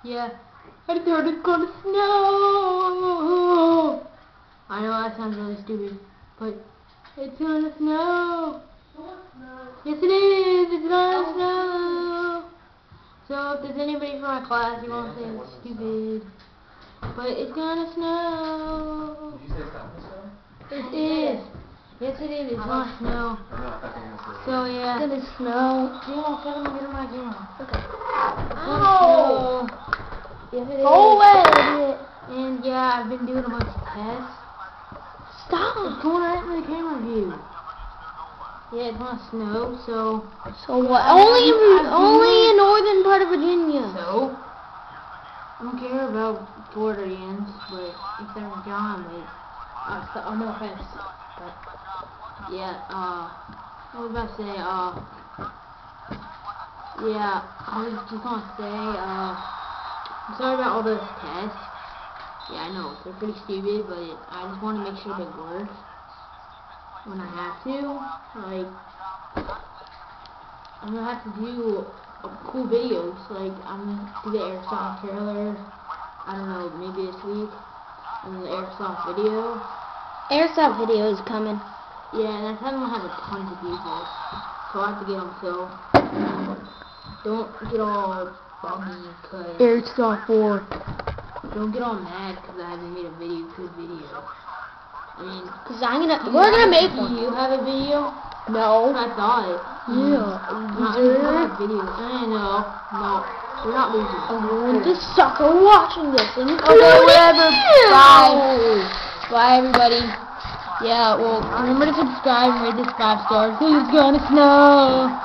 Yeah, I thought it's gonna snow. I know that sounds really stupid, but it's gonna snow. Yes, it is. It's gonna snow. So if there's anybody from my class, you won't say it's stupid, but it's gonna snow. Did you say it's not gonna snow? It is. Yes, it is. It's gonna snow. So yeah. It's gonna snow. Yeah, shut up and get in my camera. Okay. Ow! Yes, it is. Go away, idiot. And yeah, I've been doing a bunch of tests. Stop. It's going right in the camera view. Yeah, it's gonna snow, so. So what? Only in northern part of Virginia. So. I don't care about Floridians, but if they're John, like, oh, no offense, but yeah, what was I about to say? Yeah, I was just gonna say, I'm sorry about all those tests. Yeah, I know, they're pretty stupid, but I just want to make sure they work when I have to. Like, I'm gonna have to do cool videos. Like, I'm gonna do the Airsoft trailer. I don't know, maybe this week. And the Airsoft video. Airsoft video is coming. Yeah, and I haven't had a ton of people, so I have to get them. So don't get all bummy, cause Airsoft 4. don't get all mad because I haven't made a good video. I mean, Cause we're gonna make do one. you have a video? No. I thought it. Yeah. You have a video. No, we're not losing. This sucker watching this. And Okay, whatever. Bye. Bye, everybody. Yeah, well, remember to subscribe and rate this 5 stars because it's gonna snow.